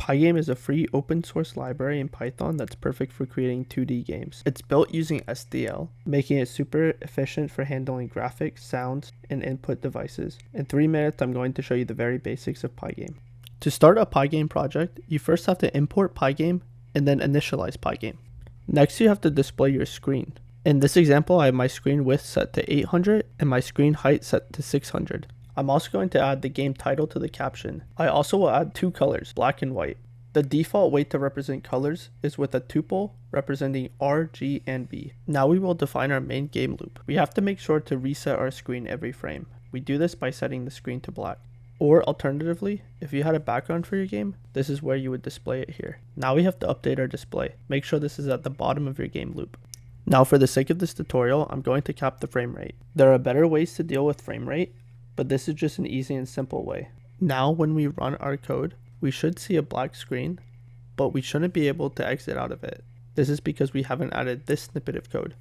Pygame is a free open source library in Python that's perfect for creating 2D games. It's built using SDL, making it super efficient for handling graphics, sounds, and input devices. In 3 minutes, I'm going to show you the very basics of Pygame. To start a Pygame project, you first have to import Pygame and then initialize Pygame. Next, you have to display your screen. In this example, I have my screen width set to 800 and my screen height set to 600. I'm also going to add the game title to the caption. I also will add 2 colors, black and white. The default way to represent colors is with a tuple representing R, G, and B. Now we will define our main game loop. We have to make sure to reset our screen every frame. We do this by setting the screen to black. Or alternatively, if you had a background for your game, this is where you would display it here. Now we have to update our display. Make sure this is at the bottom of your game loop. Now for the sake of this tutorial, I'm going to cap the frame rate. There are better ways to deal with frame rate, but this is just an easy and simple way. Now when we run our code, we should see a black screen, but we shouldn't be able to exit out of it. This is because we haven't added this snippet of code.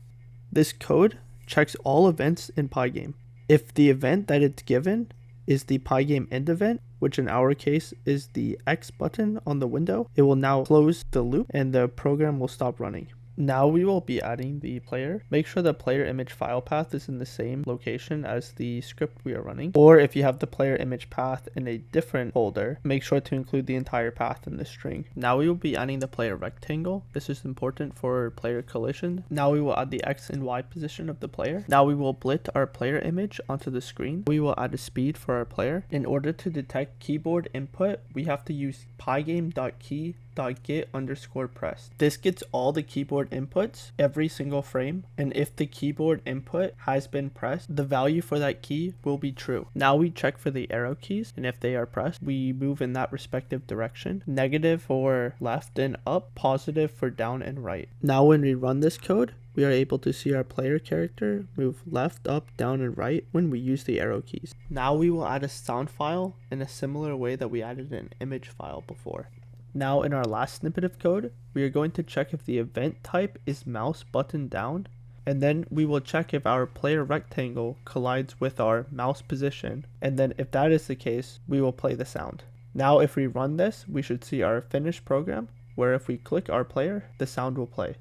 This code checks all events in Pygame. If the event that it's given is the Pygame end event, which in our case is the X button on the window, it will now close the loop and the program will stop running. Now we will be adding the player. Make sure the player image file path is in the same location as the script we are running. Or if you have the player image path in a different folder, make sure to include the entire path in the string. Now we will be adding the player rectangle. This is important for player collision. Now we will add the X and Y position of the player. Now we will blit our player image onto the screen. We will add a speed for our player. In order to detect keyboard input, we have to use pygame.key.get_pressed. This gets all the keyboard inputs every single frame, and if the keyboard input has been pressed, the value for that key will be true. Now we check for the arrow keys, and if they are pressed, we move in that respective direction. Negative for left and up, positive for down and right. Now when we run this code, we are able to see our player character move left, up, down, and right when we use the arrow keys. Now we will add a sound file in a similar way that we added an image file before. Now in our last snippet of code, we are going to check if the event type is mouse button down, and then we will check if our player rectangle collides with our mouse position, and then if that is the case, we will play the sound. Now if we run this, we should see our finished program, where if we click our player, the sound will play.